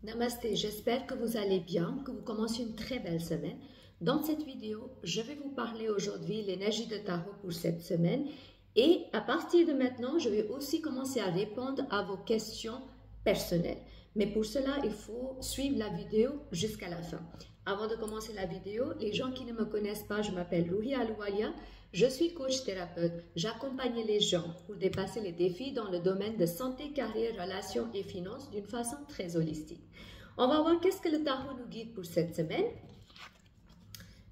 Namasté, j'espère que vous allez bien, que vous commencez une très belle semaine. Dans cette vidéo, je vais vous parler aujourd'hui de l'énergie de tarot pour cette semaine et à partir de maintenant, je vais aussi commencer à répondre à vos questions personnelles. Mais pour cela, il faut suivre la vidéo jusqu'à la fin. Avant de commencer la vidéo, les gens qui ne me connaissent pas, je m'appelle Ruhi Aloualia. Je suis coach thérapeute. J'accompagne les gens pour dépasser les défis dans le domaine de santé, carrière, relations et finances d'une façon très holistique. On va voir qu'est-ce que le tarot nous guide pour cette semaine.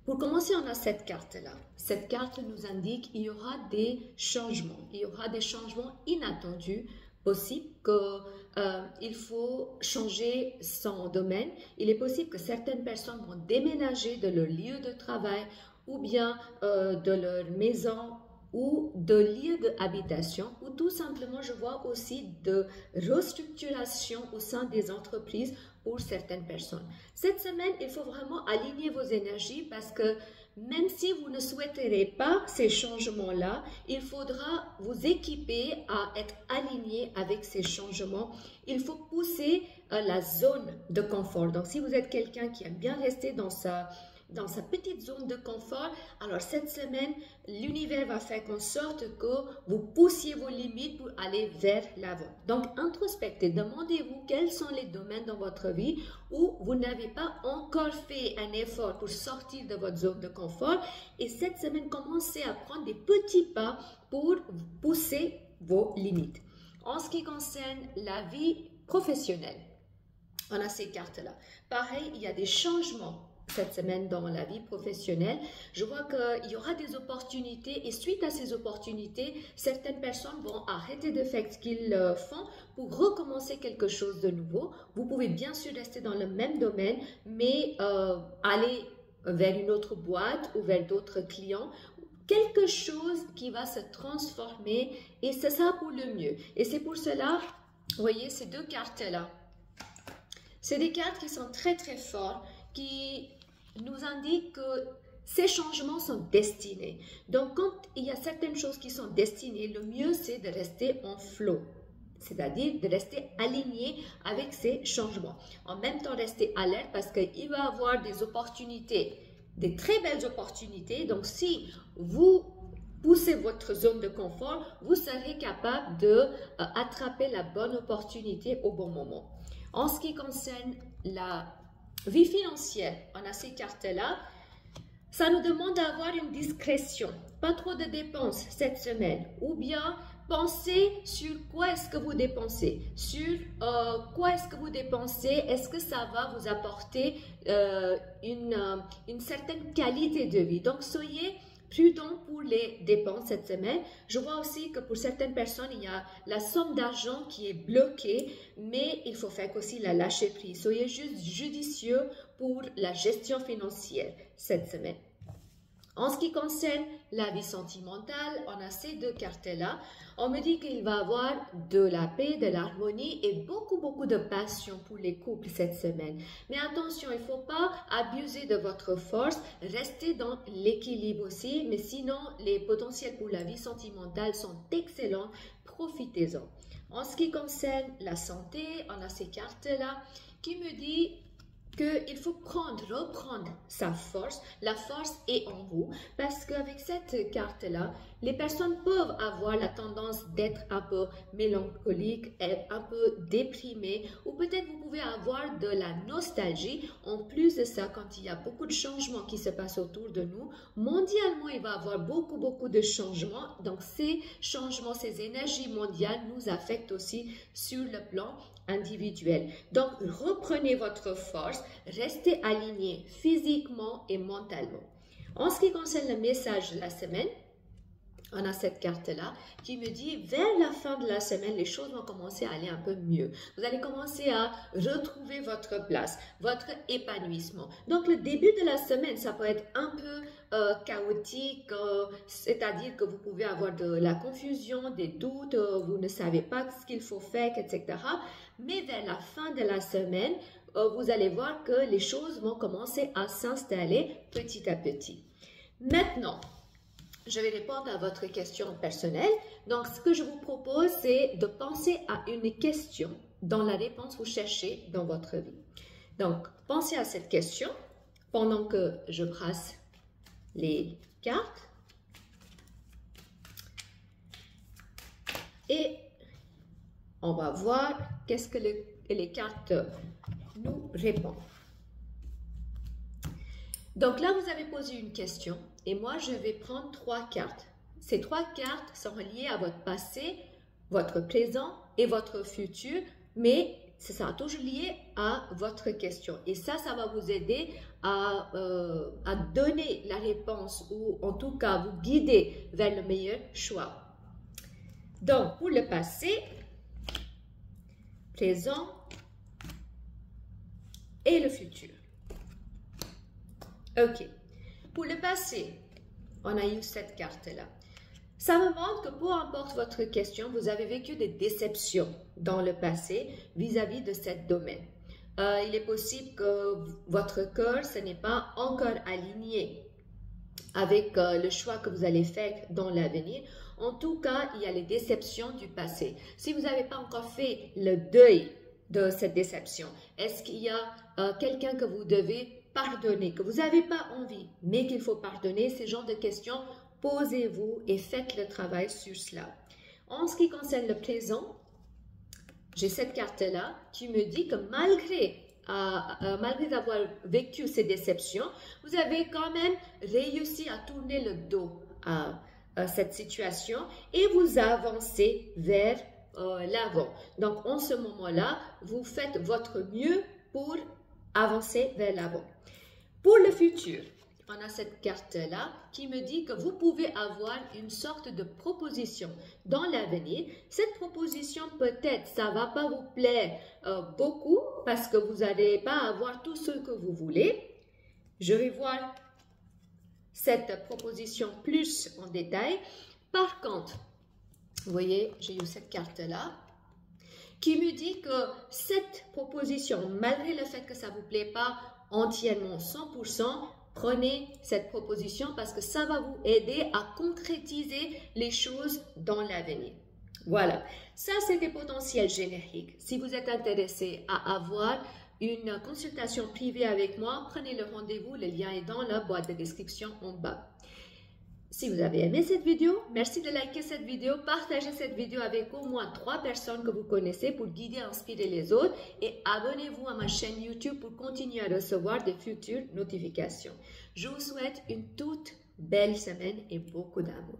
Pour commencer, on a cette carte-là. Cette carte nous indique qu'il y aura des changements. Il y aura des changements inattendus possible qu'il faut changer son domaine. Il est possible que certaines personnes vont déménager de leur lieu de travail ou bien de leur maison ou de lieu d'habitation, ou tout simplement je vois aussi de restructuration au sein des entreprises pour certaines personnes. Cette semaine, il faut vraiment aligner vos énergies parce que même si vous ne souhaiterez pas ces changements-là, il faudra vous équiper à être aligné avec ces changements. Il faut pousser la zone de confort. Donc, si vous êtes quelqu'un qui aime bien rester dans sa petite zone de confort, alors cette semaine, l'univers va faire en sorte que vous poussiez vos limites pour aller vers l'avant. Donc, introspectez, demandez-vous quels sont les domaines dans votre vie où vous n'avez pas encore fait un effort pour sortir de votre zone de confort. Et cette semaine, commencez à prendre des petits pas pour pousser vos limites. En ce qui concerne la vie professionnelle, on a ces cartes-là. Pareil, il y a des changements cette semaine dans la vie professionnelle. Je vois qu'il y aura des opportunités et suite à ces opportunités, certaines personnes vont arrêter de faire ce qu'ils font pour recommencer quelque chose de nouveau. Vous pouvez bien sûr rester dans le même domaine, mais aller vers une autre boîte ou vers d'autres clients. Quelque chose qui va se transformer et c'est ça pour le mieux. Et c'est pour cela, vous voyez, ces deux cartes-là. C'est des cartes qui sont très très fortes, qui nous indique que ces changements sont destinés. Donc, quand il y a certaines choses qui sont destinées, le mieux, c'est de rester en flow. C'est-à-dire de rester aligné avec ces changements. En même temps, rester alerte parce qu'il va y avoir des opportunités, des très belles opportunités. Donc, si vous poussez votre zone de confort, vous serez capable d'attraper la bonne opportunité au bon moment. En ce qui concerne la vie financière, on a ces cartes-là. Ça nous demande d'avoir une discrétion, pas trop de dépenses cette semaine. Ou bien, pensez sur quoi est-ce que vous dépensez. Sur quoi est-ce que vous dépensez. Est-ce que ça va vous apporter une certaine qualité de vie. Donc, soyez prudent pour les dépenses cette semaine. Je vois aussi que pour certaines personnes, il y a la somme d'argent qui est bloquée, mais il faut faire aussi la lâcher prise. Soyez juste judicieux pour la gestion financière cette semaine. En ce qui concerne la vie sentimentale, on a ces deux cartes-là. On me dit qu'il va y avoir de la paix, de l'harmonie et beaucoup de passion pour les couples cette semaine. Mais attention, il ne faut pas abuser de votre force. Restez dans l'équilibre aussi. Mais sinon, les potentiels pour la vie sentimentale sont excellents. Profitez-en. En ce qui concerne la santé, on a ces cartes-là qui me disent qu'il faut reprendre sa force. La force est en vous parce qu'avec cette carte-là, les personnes peuvent avoir la tendance d'être un peu mélancolique, un peu déprimées ou peut-être vous pouvez avoir de la nostalgie. En plus de ça, quand il y a beaucoup de changements qui se passent autour de nous, mondialement, il va y avoir beaucoup de changements. Donc, ces changements, ces énergies mondiales nous affectent aussi sur le plan individuel. Donc, reprenez votre force, restez aligné physiquement et mentalement. En ce qui concerne le message de la semaine, on a cette carte-là qui me dit vers la fin de la semaine, les choses vont commencer à aller un peu mieux. Vous allez commencer à retrouver votre place, votre épanouissement. Donc, le début de la semaine, ça peut être un peu chaotique, c'est-à-dire que vous pouvez avoir de la confusion, des doutes, vous ne savez pas ce qu'il faut faire, etc. Mais vers la fin de la semaine, vous allez voir que les choses vont commencer à s'installer petit à petit. Maintenant, je vais répondre à votre question personnelle. Donc, ce que je vous propose, c'est de penser à une question dans la réponse que vous cherchez dans votre vie. Donc, pensez à cette question pendant que je brasse les cartes. Et on va voir qu'est-ce que les cartes nous répondent. Donc là, vous avez posé une question et moi, je vais prendre 3 cartes. Ces 3 cartes sont reliées à votre passé, votre présent et votre futur, mais ça sera toujours lié à votre question. Et ça va vous aider à donner la réponse ou en tout cas vous guider vers le meilleur choix. Donc, pour le passé, présent et le futur. Ok. Pour le passé, on a eu cette carte-là. Ça me montre que peu importe votre question, vous avez vécu des déceptions dans le passé vis-à-vis de ce domaine. Il est possible que votre cœur, ce n'est pas encore aligné avec le choix que vous allez faire dans l'avenir. En tout cas, il y a les déceptions du passé. Si vous n'avez pas encore fait le deuil de cette déception, est-ce qu'il y a quelqu'un que vous devez pardonner, que vous n'avez pas envie, mais qu'il faut pardonner? Ces genres de questions, posez-vous et faites le travail sur cela. En ce qui concerne le présent, j'ai cette carte-là qui me dit que malgré avoir vécu ces déceptions, vous avez quand même réussi à tourner le dos à cette situation et vous avancez vers l'avant. Donc, en ce moment-là, vous faites votre mieux pour avancer vers l'avant. Pour le futur, on a cette carte-là qui me dit que vous pouvez avoir une sorte de proposition dans l'avenir. Cette proposition, peut-être, ça ne va pas vous plaire beaucoup parce que vous n'allez pas avoir tout ce que vous voulez. Je vais voir cette proposition plus en détail. Par contre, vous voyez, j'ai eu cette carte-là qui me dit que cette proposition, malgré le fait que ça ne vous plaît pas entièrement 100%, prenez cette proposition parce que ça va vous aider à concrétiser les choses dans l'avenir. Voilà, ça c'est des potentiels génériques. Si vous êtes intéressé à avoir une consultation privée avec moi, prenez le rendez-vous, le lien est dans la boîte de description en bas. Si vous avez aimé cette vidéo, merci de liker cette vidéo, partagez cette vidéo avec au moins 3 personnes que vous connaissez pour guider et inspirer les autres et abonnez-vous à ma chaîne YouTube pour continuer à recevoir de futures notifications. Je vous souhaite une toute belle semaine et beaucoup d'amour.